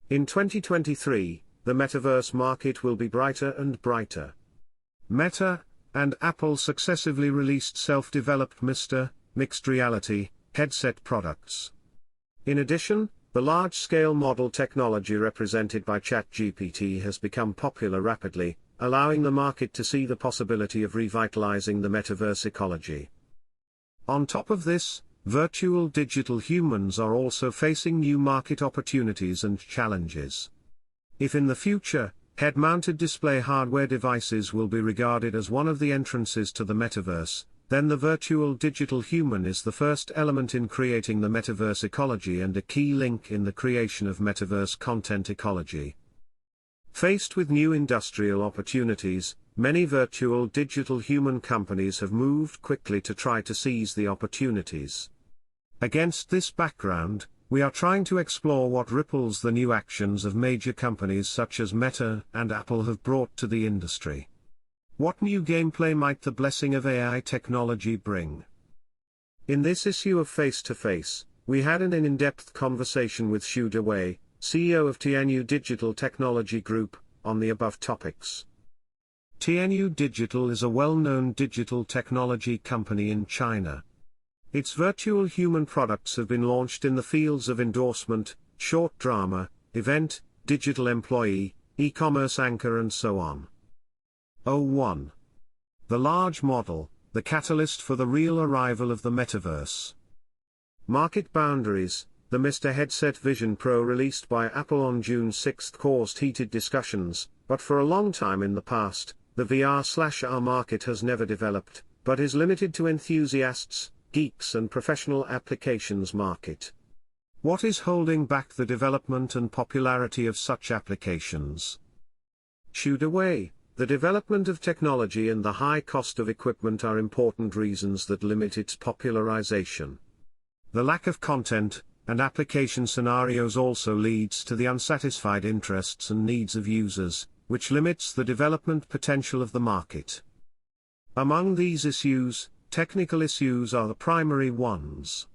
In 2023, the metaverse market will be brighter and brighter. Meta and Apple successively released self-developed mixed reality headset products. In addition, the large-scale model technology represented by ChatGPT has become popular rapidly, allowing the market to see the possibility of revitalizing the metaverse ecology. On top of this, virtual digital humans are also facing new market opportunities and challenges. If in the future, head-mounted display hardware devices will be regarded as one of the entrances to the metaverse, then the virtual digital human is the first element in creating the metaverse ecology and a key link in the creation of metaverse content ecology. Faced with new industrial opportunities, many virtual digital human companies have moved quickly to try to seize the opportunities. Against this background, we are trying to explore what ripples the new actions of major companies such as Meta and Apple have brought to the industry. What new gameplay might the blessing of AI technology bring? In this issue of Face to Face, we had an in-depth conversation with Dewei, CEO of Tianyu Digital Technology Group, on the above topics. Tianyu Digital is a well-known digital technology company in China. Its virtual human products have been launched in the fields of endorsement, short drama, event, digital employee, e-commerce anchor and so on. 01. The large model, the catalyst for the real arrival of the metaverse. Market boundaries. The Mr. Headset Vision Pro released by Apple on June 6 caused heated discussions, but for a long time in the past, the VR/AR market has never developed, but is limited to enthusiasts, geeks and professional applications market. What is holding back the development and popularity of such applications? Dewei, the development of technology and the high cost of equipment are important reasons that limit its popularization. The lack of content and application scenarios also leads to the unsatisfied interests and needs of users, which limits the development potential of the market. Among these issues, technical issues are the primary ones.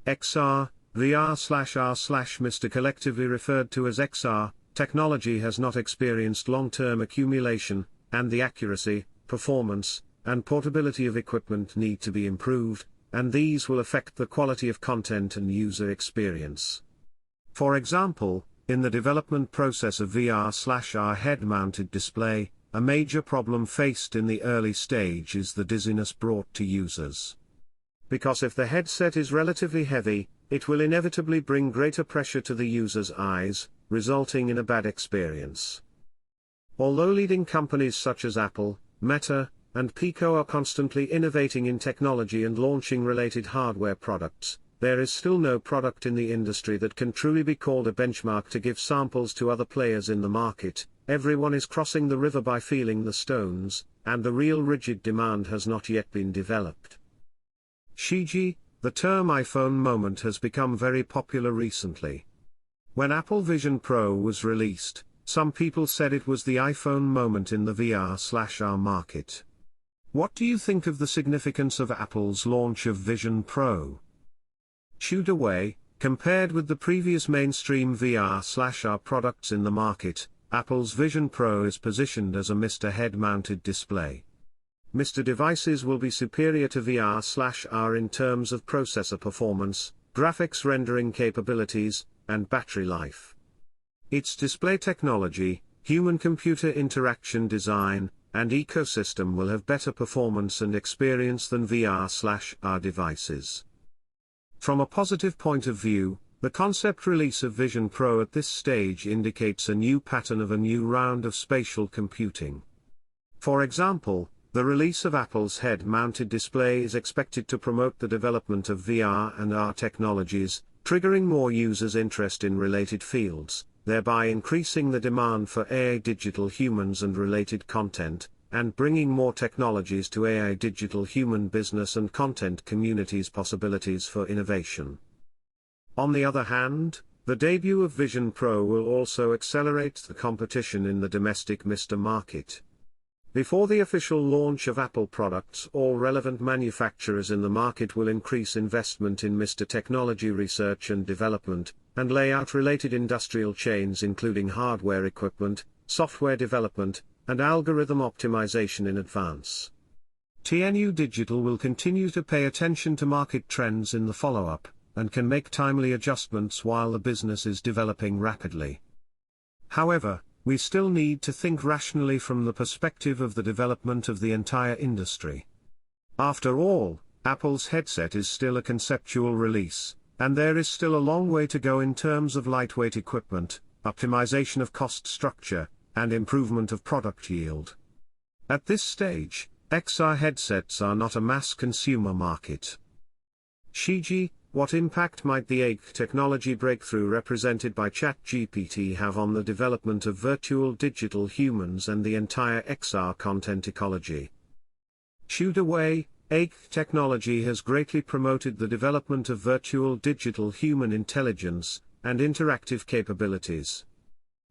XR, VR/R/Mr. collectively referred to as XR, technology has not experienced long-term accumulation, and the accuracy, performance, and portability of equipment need to be improved, and these will affect the quality of content and user experience. For example, in the development process of VR/R head-mounted display, a major problem faced in the early stage is the dizziness brought to users. Because if the headset is relatively heavy, it will inevitably bring greater pressure to the user's eyes, resulting in a bad experience. Although leading companies such as Apple, Meta, and Pico are constantly innovating in technology and launching related hardware products, there is still no product in the industry that can truly be called a benchmark to give samples to other players in the market. Everyone is crossing the river by feeling the stones, and the real rigid demand has not yet been developed. Shiji, the term iPhone moment has become very popular recently. When Apple Vision Pro was released, some people said it was the iPhone moment in the VR/R market. What do you think of the significance of Apple's launch of Vision Pro? Dewei, compared with the previous mainstream VR/R products in the market, Apple's Vision Pro is positioned as a Mr. head-mounted display. Mr. devices will be superior to VR/R in terms of processor performance, graphics rendering capabilities, and battery life. Its display technology, human-computer interaction design, and ecosystem will have better performance and experience than VR/R devices. From a positive point of view, the concept release of Vision Pro at this stage indicates a new pattern of a new round of spatial computing. For example, the release of Apple's head-mounted display is expected to promote the development of VR and AR technologies, triggering more users' interest in related fields, thereby increasing the demand for AI digital humans and related content, and bringing more technologies to AI digital human business and content communities' possibilities for innovation. On the other hand, the debut of Vision Pro will also accelerate the competition in the domestic Mr. market. Before the official launch of Apple products, all relevant manufacturers in the market will increase investment in Mr. technology research and development, and lay out related industrial chains including hardware equipment, software development, and algorithm optimization in advance. Tianyu Digital will continue to pay attention to market trends in the follow-up, and can make timely adjustments while the business is developing rapidly. However, we still need to think rationally from the perspective of the development of the entire industry. After all, Apple's headset is still a conceptual release, and there is still a long way to go in terms of lightweight equipment, optimization of cost structure, and improvement of product yield. At this stage, XR headsets are not a mass consumer market. Shiji, what impact might the AI technology breakthrough represented by ChatGPT have on the development of virtual digital humans and the entire XR content ecology? Dewei, AI technology has greatly promoted the development of virtual digital human intelligence and interactive capabilities.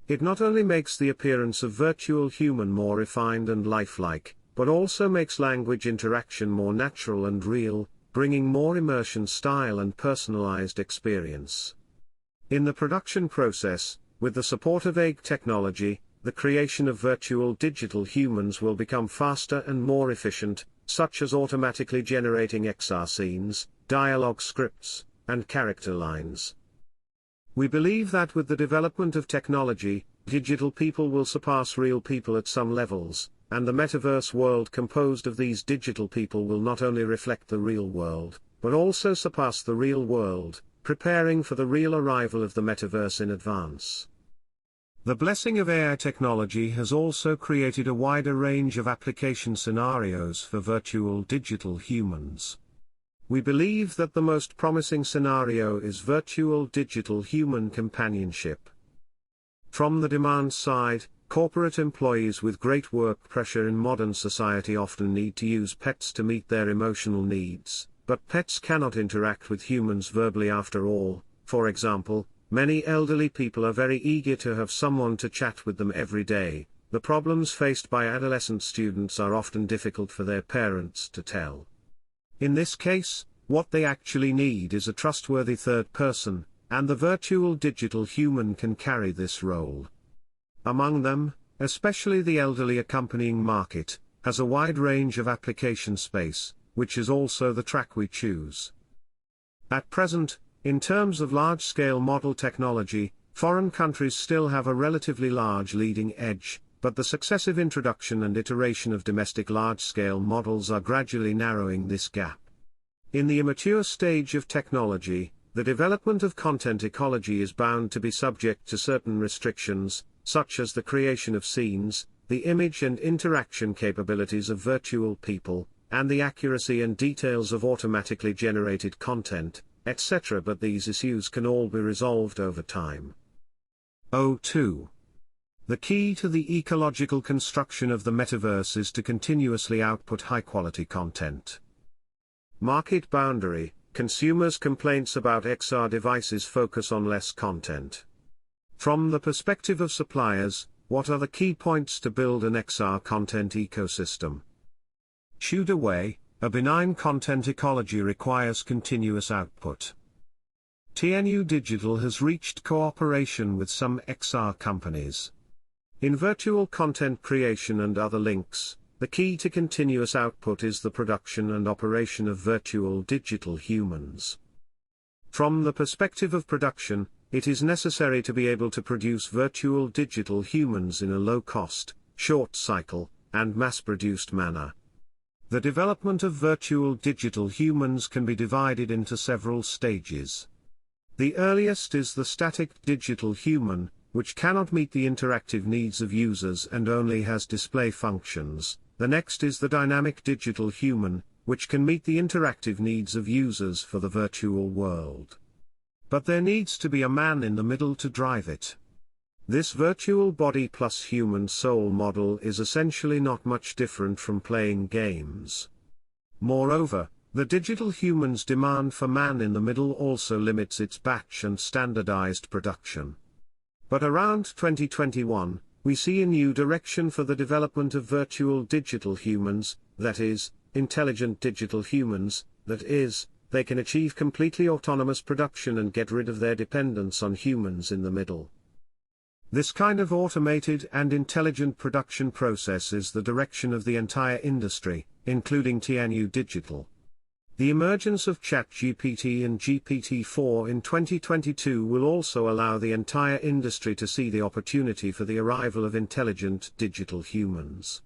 It not only makes the appearance of virtual human more refined and lifelike, but also makes language interaction more natural and real, bringing more immersion style and personalized experience. In the production process, with the support of AI technology, the creation of virtual digital humans will become faster and more efficient, such as automatically generating XR scenes, dialogue scripts, and character lines. We believe that with the development of technology, digital people will surpass real people at some levels, and the metaverse world composed of these digital people will not only reflect the real world, but also surpass the real world, preparing for the real arrival of the metaverse in advance. The blessing of AI technology has also created a wider range of application scenarios for virtual digital humans. We believe that the most promising scenario is virtual digital human companionship. From the demand side, corporate employees with great work pressure in modern society often need to use pets to meet their emotional needs, but pets cannot interact with humans verbally after all. For example, many elderly people are very eager to have someone to chat with them every day. The problems faced by adolescent students are often difficult for their parents to tell. In this case, what they actually need is a trustworthy third person, and the virtual digital human can carry this role. Among them, especially the elderly accompanying market, has a wide range of application space, which is also the track we choose. At present, in terms of large-scale model technology, foreign countries still have a relatively large leading edge, but the successive introduction and iteration of domestic large-scale models are gradually narrowing this gap. In the immature stage of technology, the development of content ecology is bound to be subject to certain restrictions, such as the creation of scenes, the image and interaction capabilities of virtual people, and the accuracy and details of automatically generated content, etc. But these issues can all be resolved over time. 2. The key to the ecological construction of the metaverse is to continuously output high-quality content. Market boundary: consumers' complaints about XR devices focus on less content. From the perspective of suppliers, what are the key points to build an XR content ecosystem? Dewei, a benign content ecology requires continuous output. Tianyu Digital has reached cooperation with some XR companies. In virtual content creation and other links, the key to continuous output is the production and operation of virtual digital humans. From the perspective of production, it is necessary to be able to produce virtual digital humans in a low-cost, short-cycle, and mass-produced manner. The development of virtual digital humans can be divided into several stages. The earliest is the static digital human, which cannot meet the interactive needs of users and only has display functions. The next is the dynamic digital human, which can meet the interactive needs of users for the virtual world. But there needs to be a man in the middle to drive it. This virtual body plus human soul model is essentially not much different from playing games. Moreover, the digital human's demand for man in the middle also limits its batch and standardized production. But around 2021, we see a new direction for the development of virtual digital humans, that is, intelligent digital humans, that is, they can achieve completely autonomous production and get rid of their dependence on humans in the middle. This kind of automated and intelligent production process is the direction of the entire industry, including Tianyu Digital. The emergence of ChatGPT and GPT-4 in 2022 will also allow the entire industry to see the opportunity for the arrival of intelligent digital humans.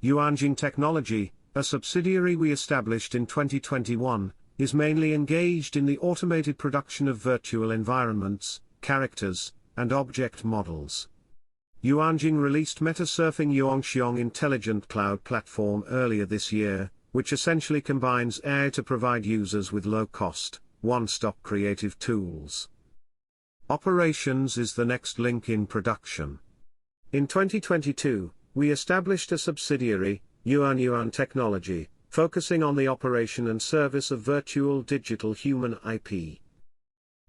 Yuanjing Technology, a subsidiary we established in 2021, is mainly engaged in the automated production of virtual environments, characters, and object models. Yuanjing released MetaSurfing Yuanxiong Intelligent Cloud Platform earlier this year, which essentially combines AI to provide users with low-cost, one-stop creative tools. Operations is the next link in production. In 2022, we established a subsidiary, Yuan Technology, focusing on the operation and service of virtual digital human IP.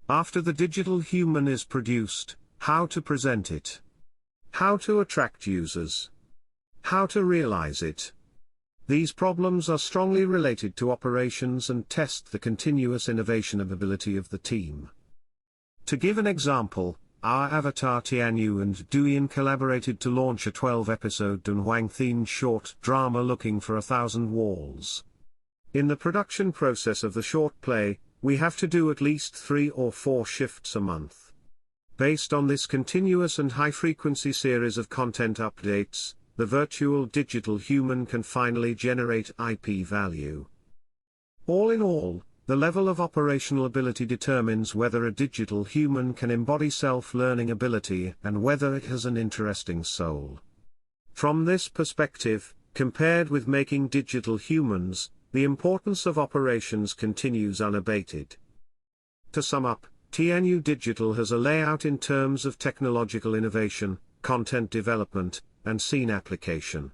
After the digital human is produced, how to present it? How to attract users? How to realize it? These problems are strongly related to operations and test the continuous innovation ability of the team. To give an example, our avatar Tianyu and Dewei collaborated to launch a 12-episode Dunhuang-themed short drama Looking for 1,000 Walls. In the production process of the short play, we have to do at least 3 or 4 shifts a month. Based on this continuous and high-frequency series of content updates, the virtual digital human can finally generate IP value. All in all, the level of operational ability determines whether a digital human can embody self-learning ability and whether it has an interesting soul. From this perspective, compared with making digital humans, the importance of operations continues unabated. To sum up, Tianyu Digital has a layout in terms of technological innovation, content development, and scene application.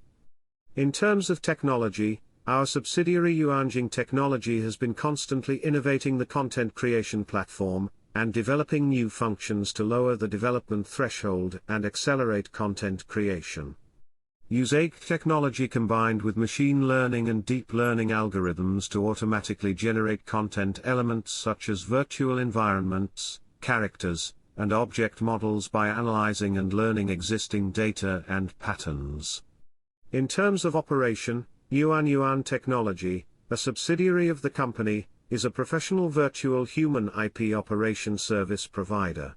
In terms of technology, our subsidiary Yuanjing Technology has been constantly innovating the content creation platform, and developing new functions to lower the development threshold and accelerate content creation. Usage technology combined with machine learning and deep learning algorithms to automatically generate content elements such as virtual environments, characters, and object models by analyzing and learning existing data and patterns. In terms of operation, Yuan Technology, a subsidiary of the company, is a professional virtual human IP operation service provider.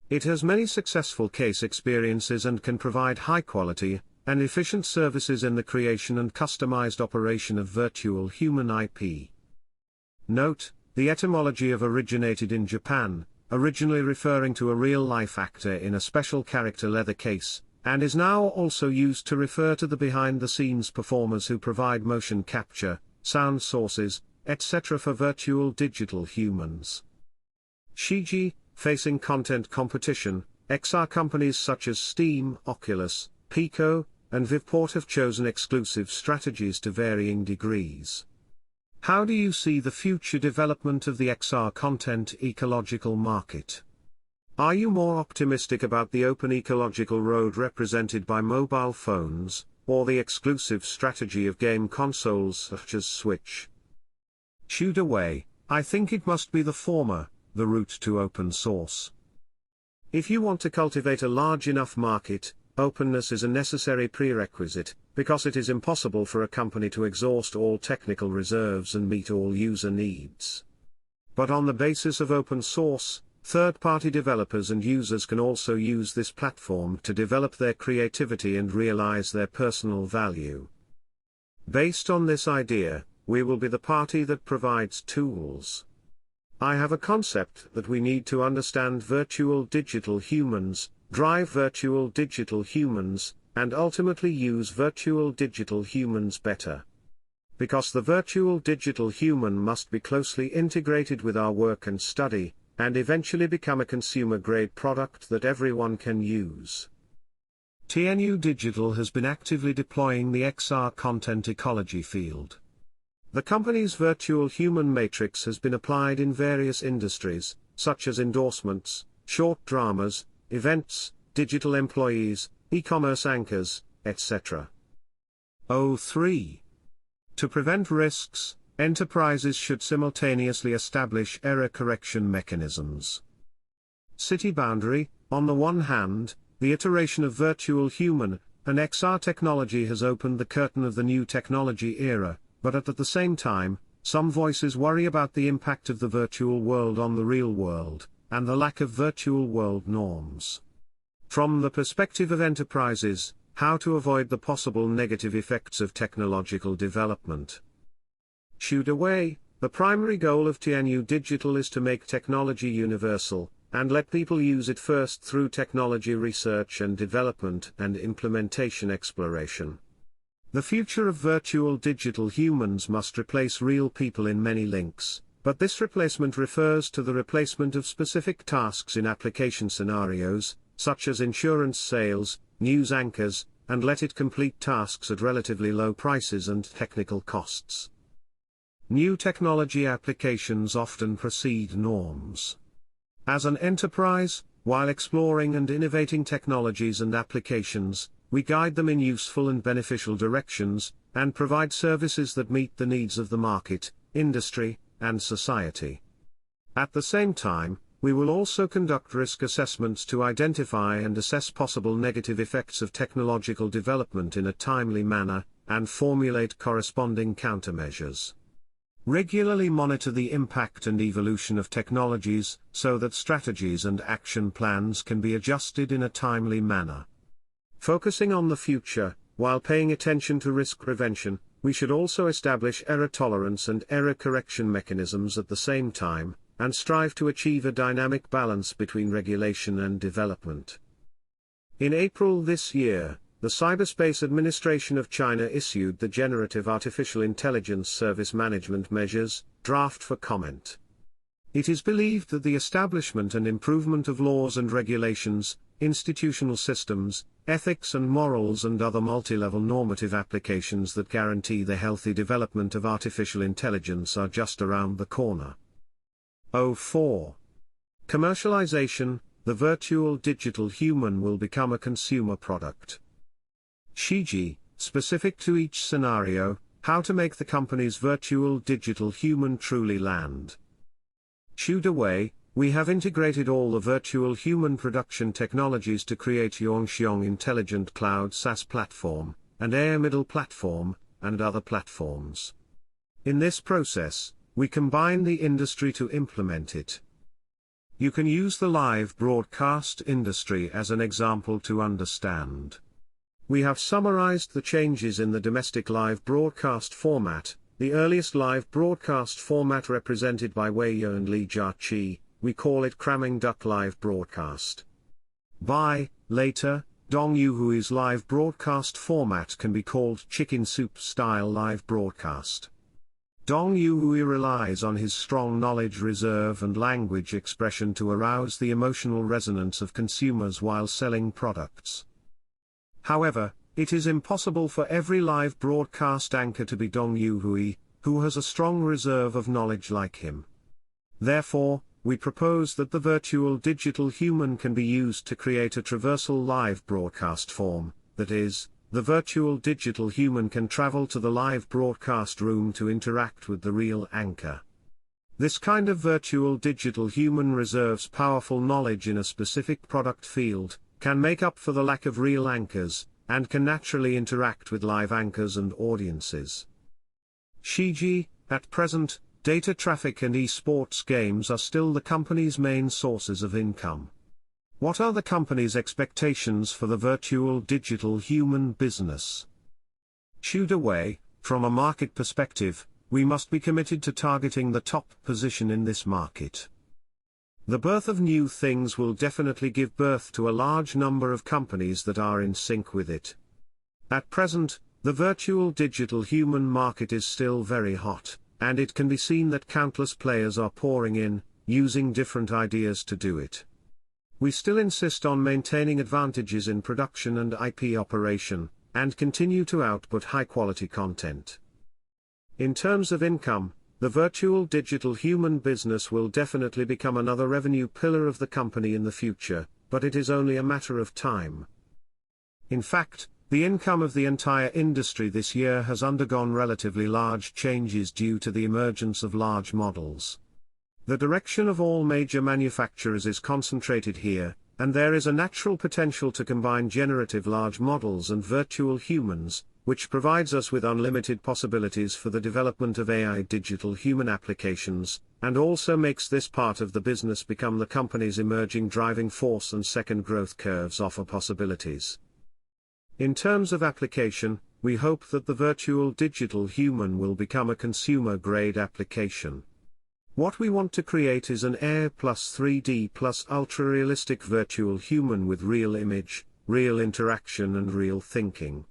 It has many successful case experiences and can provide high-quality and efficient services in the creation and customized operation of virtual human IP. Note, the etymology of originated in Japan, originally referring to a real-life actor in a special character leather case, and is now also used to refer to the behind-the-scenes performers who provide motion capture, sound sources, etc. for virtual digital humans. Shiji, facing content competition, XR companies such as Steam, Oculus, Pico, and Vivport have chosen exclusive strategies to varying degrees. How do you see the future development of the XR content ecological market? Are you more optimistic about the open ecological road represented by mobile phones, or the exclusive strategy of game consoles such as Switch? Dewei, I think it must be the former, the route to open source. If you want to cultivate a large enough market, openness is a necessary prerequisite, because it is impossible for a company to exhaust all technical reserves and meet all user needs. But on the basis of open source, third-party developers and users can also use this platform to develop their creativity and realize their personal value. Based on this idea, we will be the party that provides tools. I have a concept that we need to understand virtual digital humans, drive virtual digital humans, and ultimately use virtual digital humans better. Because the virtual digital human must be closely integrated with our work and study, and eventually become a consumer-grade product that everyone can use. Tianyu Digital has been actively deploying the XR content ecology field. The company's virtual human matrix has been applied in various industries, such as endorsements, short dramas, events, digital employees, e-commerce anchors, etc. 03. To prevent risks, enterprises should simultaneously establish error correction mechanisms. City boundary: on the one hand, the iteration of virtual human and XR technology has opened the curtain of the new technology era, but at the same time, some voices worry about the impact of the virtual world on the real world, and the lack of virtual world norms. From the perspective of enterprises, how to avoid the possible negative effects of technological development. Xu Dewei: the primary goal of Tianyu Digital is to make technology universal, and let people use it first through technology research and development and implementation exploration. The future of virtual digital humans must replace real people in many links, but this replacement refers to the replacement of specific tasks in application scenarios, such as insurance sales, news anchors, and let it complete tasks at relatively low prices and technical costs. New technology applications often precede norms. As an enterprise, while exploring and innovating technologies and applications, we guide them in useful and beneficial directions, and provide services that meet the needs of the market, industry, and society. At the same time, we will also conduct risk assessments to identify and assess possible negative effects of technological development in a timely manner, and formulate corresponding countermeasures. Regularly monitor the impact and evolution of technologies, so that strategies and action plans can be adjusted in a timely manner. Focusing on the future, while paying attention to risk prevention, we should also establish error tolerance and error correction mechanisms at the same time, and strive to achieve a dynamic balance between regulation and development. In April this year, the Cyberspace Administration of China issued the Generative Artificial Intelligence Service Management Measures draft for comment. It is believed that the establishment and improvement of laws and regulations, institutional systems, ethics and morals and other multi-level normative applications that guarantee the healthy development of artificial intelligence are just around the corner. 04. Commercialization: the virtual digital human will become a consumer product. Shiji: specific to each scenario, how to make the company's virtual digital human truly land. Xu Dewei: we have integrated all the virtual human production technologies to create Yongxiong Intelligent Cloud SaaS Platform, and Air Middle Platform, and other platforms. In this process, we combine the industry to implement it. You can use the live broadcast industry as an example to understand. We have summarized the changes in the domestic live broadcast format, the earliest live broadcast format represented by Wei Ye and Li Jiaqi. We call it cramming duck live broadcast. Later, Dong Yuhui's live broadcast format can be called chicken soup style live broadcast. Dong Yuhui relies on his strong knowledge reserve and language expression to arouse the emotional resonance of consumers while selling products. However, it is impossible for every live broadcast anchor to be Dong Yuhui, who has a strong reserve of knowledge like him. Therefore, we propose that the virtual digital human can be used to create a traversal live broadcast form, that is, the virtual digital human can travel to the live broadcast room to interact with the real anchor. This kind of virtual digital human reserves powerful knowledge in a specific product field, can make up for the lack of real anchors, and can naturally interact with live anchors and audiences. Shiji: at present, data traffic and esports games are still the company's main sources of income. What are the company's expectations for the virtual digital human business? Xu Dewei: from a market perspective, we must be committed to targeting the top position in this market. The birth of new things will definitely give birth to a large number of companies that are in sync with it. At present, the virtual digital human market is still very hot, and it can be seen that countless players are pouring in, using different ideas to do it. We still insist on maintaining advantages in production and IP operation, and continue to output high-quality content. In terms of income, the virtual digital human business will definitely become another revenue pillar of the company in the future, but it is only a matter of time. In fact, The income of the entire industry this year has undergone relatively large changes due to the emergence of large models. The direction of all major manufacturers is concentrated here, and there is a natural potential to combine generative large models and virtual humans, which provides us with unlimited possibilities for the development of AI digital human applications, and also makes this part of the business become the company's emerging driving force, and second growth curves offer possibilities. In terms of application, we hope that the virtual digital human will become a consumer-grade application. What we want to create is an AR plus 3D plus ultra-realistic virtual human with real image, real interaction and real thinking.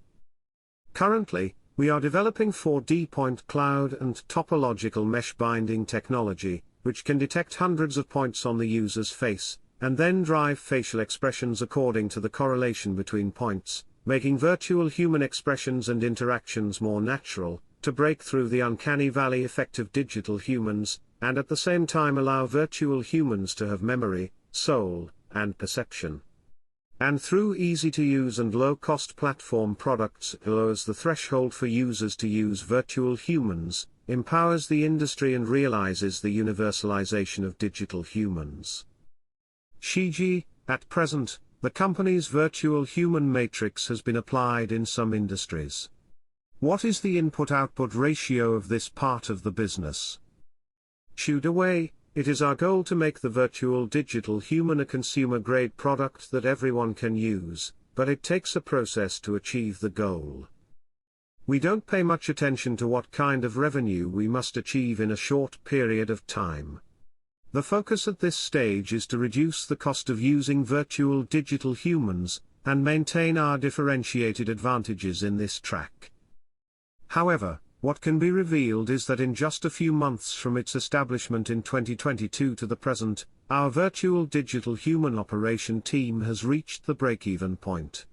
Currently, we are developing 4D point cloud and topological mesh binding technology, which can detect hundreds of points on the user's face, and then drive facial expressions according to the correlation between points, making virtual human expressions and interactions more natural, to break through the uncanny valley effect of digital humans, and at the same time allow virtual humans to have memory, soul, and perception. And through easy-to-use and low-cost platform products, it lowers the threshold for users to use virtual humans, empowers the industry and realizes the universalization of digital humans. Shiji, at present, the company's virtual human matrix has been applied in some industries. What is the input-output ratio of this part of the business? Dewei, it is our goal to make the virtual digital human a consumer-grade product that everyone can use, but it takes a process to achieve the goal. We don't pay much attention to what kind of revenue we must achieve in a short period of time. The focus at this stage is to reduce the cost of using virtual digital humans, and maintain our differentiated advantages in this track. However, what can be revealed is that in just a few months from its establishment in 2022 to the present, our virtual digital human operation team has reached the break-even point.